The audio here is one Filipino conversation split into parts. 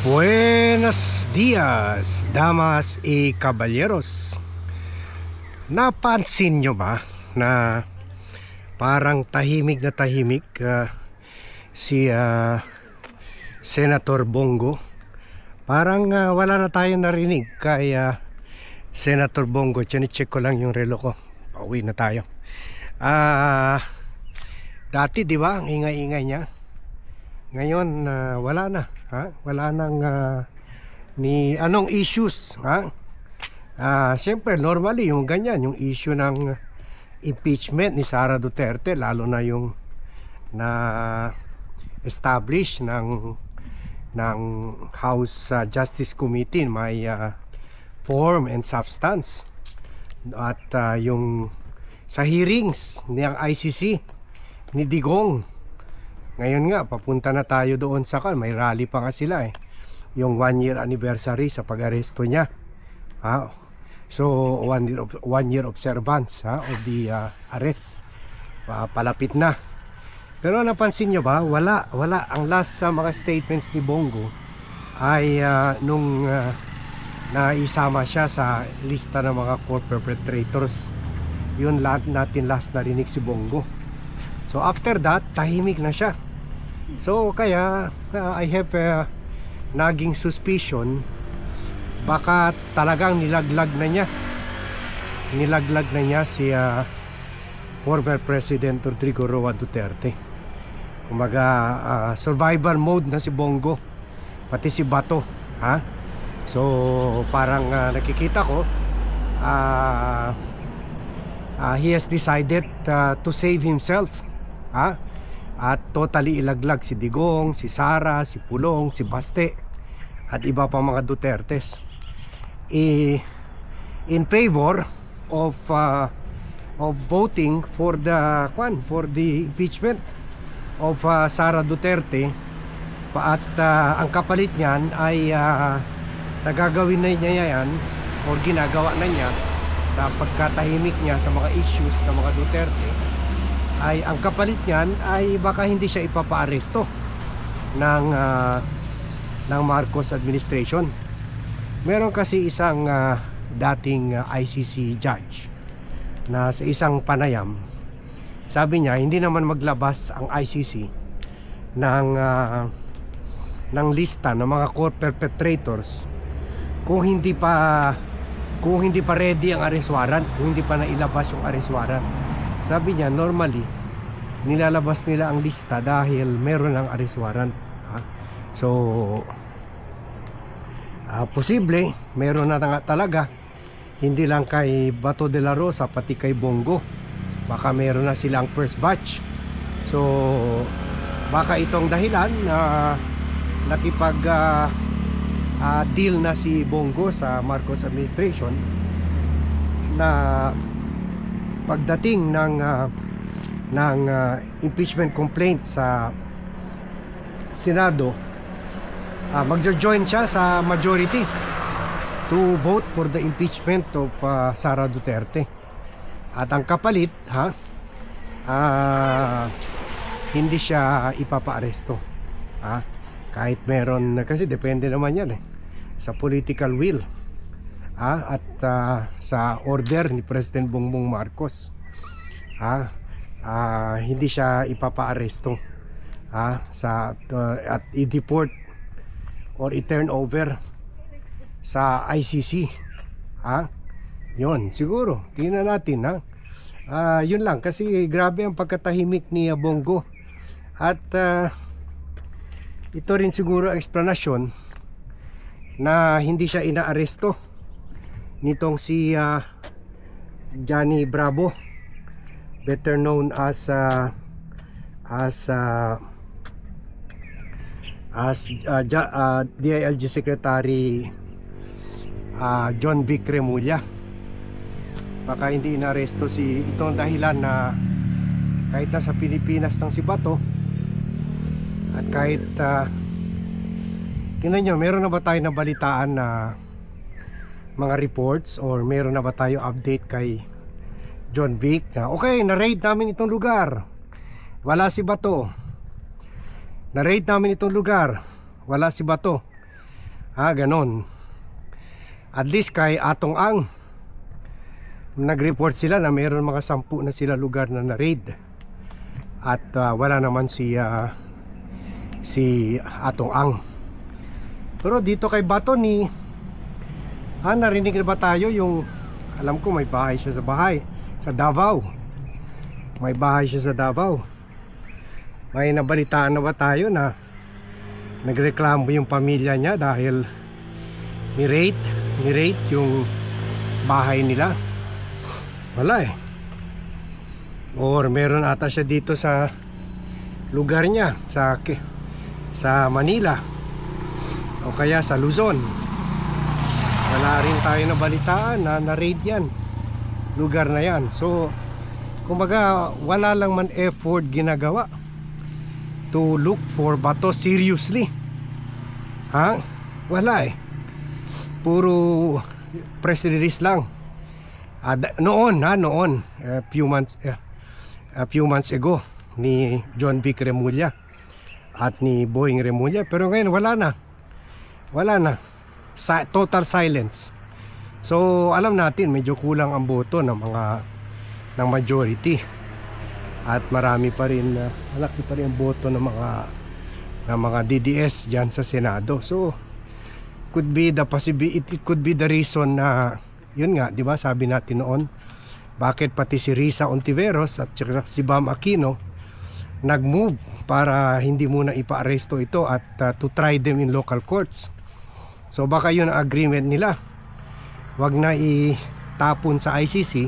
Buenos dias, damas y caballeros. Napansin nyo ba na parang tahimik na tahimik si Senator Bongo? Parang wala na tayong narinig kay Senator Bongo. Chine-check ko lang yung relo ko. Pauwi na tayo. Dati di ba ang ingay-ingay niya? Ngayon wala na, ha? Wala nang ni anong issues, ha? Siyempre normally yung ganyan, yung issue ng impeachment ni Sara Duterte, lalo na yung na establish ng House Justice Committee, may form and substance. At yung sa hearings ng ICC ni Digong, ngayon nga papunta na tayo doon sa may rally pa nga sila yung 1-year anniversary sa pag-aresto niya, so 1 year observance of the arrest, palapit na. Pero napansin nyo ba, wala ang last sa mga statements ni Bongo ay nung naisama siya sa lista ng mga court perpetrators. Yun natin last narinig si Bongo. So after that, tahimik na siya. So kaya I have naging suspicion, baka talagang nilaglag na niya si former President Rodrigo Roa Duterte. Kumaga survival mode na si Bongo, pati si Bato, ha? So parang nakikita ko he has decided to save himself, ha? At totally ilaglag si Digong, si Sara, si Pulong, si Baste at iba pa mga Dutertes in favor of voting for the impeachment of Sara Duterte. At ang kapalit niyan ay sa gagawin na niya yan o ginagawa na niya sa pagkatahimik niya sa mga issues ng mga Duterte, ay ang kapalit niyan ay baka hindi siya ipapaaresto ng Marcos administration. Meron kasi isang dating ICC judge na sa isang panayam, sabi niya hindi naman maglabas ang ICC ng lista ng mga court perpetrators kung hindi pa ready ang arrest warrant, kung hindi pa nailabas yung arrest warrant. Sabi niya normally nilalabas nila ang lista dahil meron ng arrest warrant, so posible meron na nga talaga, hindi lang kay Bato de la Rosa, pati kay Bongo. Baka meron na silang first batch. So baka itong dahilan na nakipag deal na si Bongo sa Marcos administration na pagdating ng impeachment complaint sa Senado, magjo-join siya sa majority to vote for the impeachment of Sara Duterte. At ang kapalit, hindi siya ipapaaresto, kahit meron, kasi depende naman yan sa political will, at sa order ni President Bongbong Marcos, hindi siya ipapaaresto, at i-deport or i-turn over sa ICC. Yun siguro, tingnan natin, yun lang, kasi grabe ang pagkatahimik ni Bongo. At ito rin siguro ang explanation na hindi siya inaaresto nitong si Johnny Bravo, better known as DILG Secretary John Vic Remulla. Baka hindi inaresto itong dahilan na kahit nasa Pilipinas ng si Bato, at kahit tingnan nyo, meron na ba tayo na balitaan na mga reports, or meron na ba tayo update kay John Vic na okay, na-raid namin itong lugar, wala si Bato, na-raid namin itong lugar, wala si Bato. Ganon. At least kay Atong Ang, nag-report sila na mayroon mga 10 na sila lugar na na-raid. At wala naman si Atong Ang. Pero dito kay Batoni, narinig na ba tayo yung, alam ko may bahay siya sa Davao. May bahay siya sa Davao. May nabalitaan na ba tayo na nagreklamo yung pamilya niya dahil ni-raid yung bahay nila? Wala eh. Or meron ata siya dito sa lugar niya sa Manila o kaya sa Luzon. Wala rin tayo na balitaan na na-raid yan, lugar na yan. So kumbaga wala lang man effort ginagawa to look for Bato seriously. Wala eh. Puro press release lang. Noon a few months ago ni John Vic Remulla at ni Boying Remulla, pero ngayon wala na total silence. So alam natin medyo kulang ang boto ng majority at marami pa rin malaki pa rin ang boto ng mga DDS diyan sa Senado. So it could be the reason na yun nga, di ba, sabi natin noon, bakit pati si Risa Ontiveros at si Bam Aquino nag-move para hindi muna ipa-aresto ito at to try them in local courts. So baka yun ang agreement nila, wag na itapon sa ICC.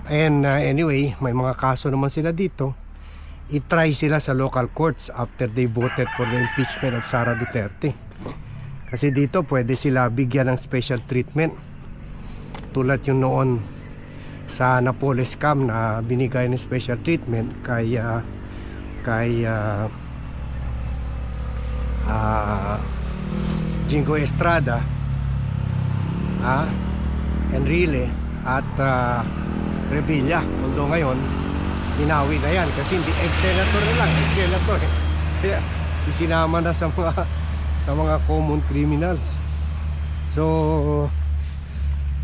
And anyway, may mga kaso naman sila dito, i-try sila sa local courts after they voted for the impeachment of Sara Duterte. Kasi dito pwede sila bigyan ng special treatment, tulad yung noon sa Napoles scam na binigay ng special treatment kay Jingo Estrada, Enrile at Revilla. Although ngayon binawi na yan kasi hindi ex-senator na lang, ex-senator kaya isinama na sa mga common criminals. So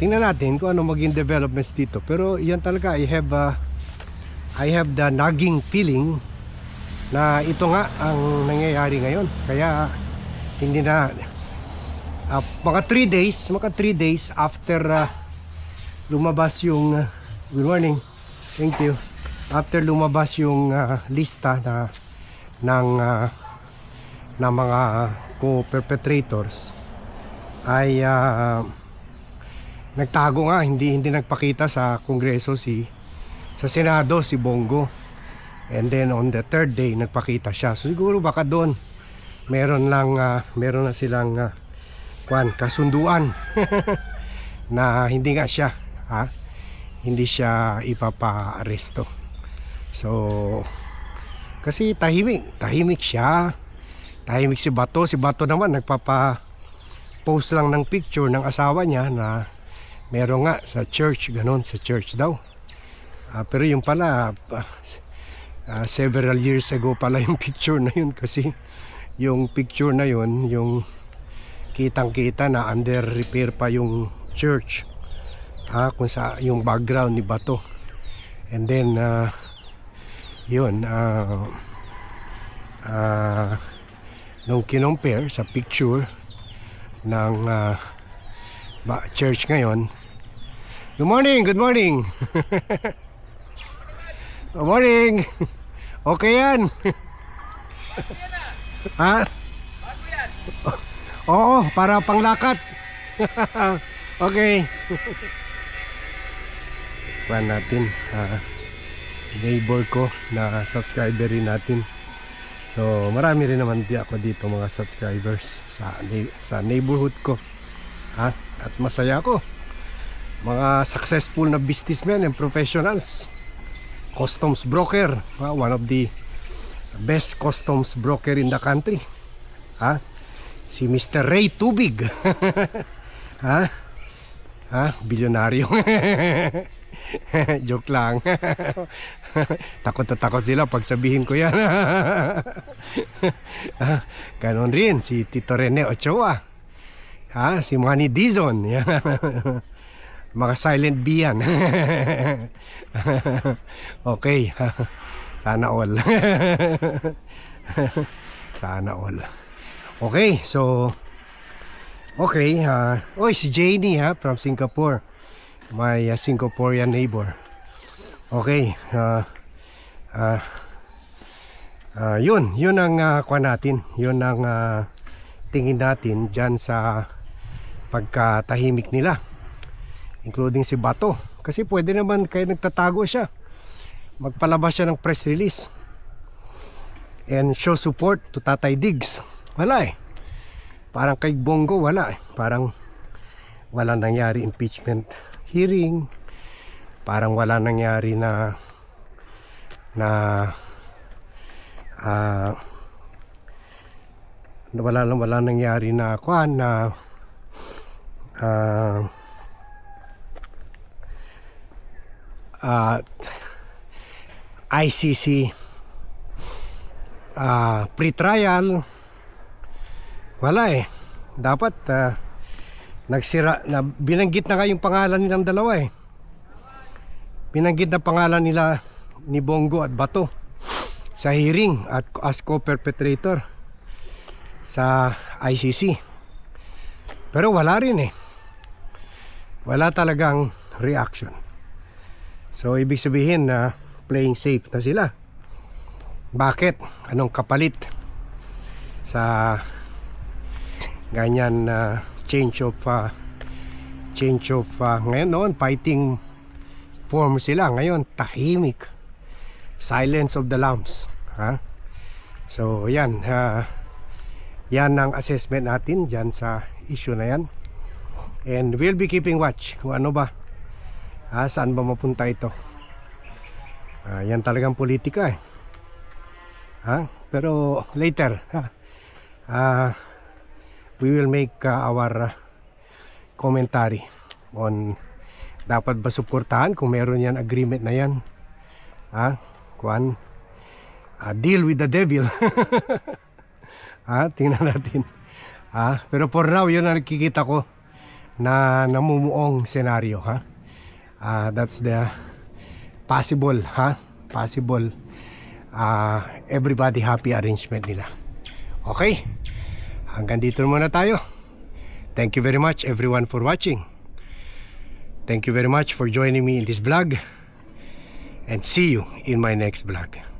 tingnan natin kung ano maging developments dito. Pero yan talaga, I have the nagging feeling na ito nga ang nangyayari ngayon. Kaya hindi na mga 3 days after lumabas yung good morning, thank you, after lumabas yung lista ng mga co-perpetrators ay nagtago nga, hindi nagpakita sa Kongreso sa Senado si Bongo. And then on the 3rd day nagpakita siya. So siguro baka doon meron na silang kasunduan na hindi nga siya hindi siya ipapa-aresto. So kasi tahimik siya. Tahimik si Bato. Si Bato naman nagpapa-post lang ng picture ng asawa niya na meron nga sa church, ganon, sa church daw. Pero yung pala, several years ago pala yung picture na yun, kasi yung picture na yun, yung kitang-kita na under repair pa yung church. Kung sa yung background ni Bato. And then, nung kinompare sa picture ng church ngayon. Good morning. Good morning. Okay yan. Oo, para panglakat. Okay. Pan natin neighbor ko na subscriber rin natin. So marami rin naman ako dito mga subscribers sa neighborhood ko. At masaya ako. Mga successful na businessmen and professionals. Customs broker, one of the best customs broker in the country. Si Mr. Ray Tubig. Bilyonaryo. Joke lang. Takot na takot sila pag sabihin ko yan. Ganon rin si Tito Rene Ochoa. Si Manny Dizon. Yan. Mga silent B yan. Okay. Sana all. Sana all. Okay, so okay, si Janie from Singapore. My Singaporean neighbor. Okay, yun ang kuha natin. Yun ang tingin natin dyan sa pagkatahimik nila, including si Bato. Kasi pwede naman kayo nagtatago siya, magpalabas siya ng press release and show support to Tatay Diggs. Wala eh. Parang kay Bongo wala eh. Parang wala nangyari impeachment hearing. Parang wala nangyari na wala nangyari na kuan na ICC pre-trial. Wala eh. Dapat nagsira na, binanggit na kayong pangalan nilang dalawa eh. Binanggit na pangalan nila ni Bongo at Bato sa hearing at as co-perpetrator sa ICC. Pero wala rin eh. Wala talagang reaction. So ibig sabihin na playing safe na sila. Bakit? Anong kapalit sa ganyan change of ngayon noon fighting form sila, ngayon tahimik, silence of the lambs. So yan yan ang assessment natin dyan sa issue na yan, and we'll be keeping watch kung ano ba, saan ba mapunta ito. Yan talagang politika eh. Pero later we will make our commentary on dapat ba suportahan kung meron yan agreement na yan. Deal with the devil. Tingnan natin. Pero for now, yun ang nakikita ko na namumuong senaryo. That's the possible everybody happy arrangement nila. Okay, hanggang dito muna tayo. Thank you very much everyone for watching. Thank you very much for joining me in this vlog, and see you in my next vlog.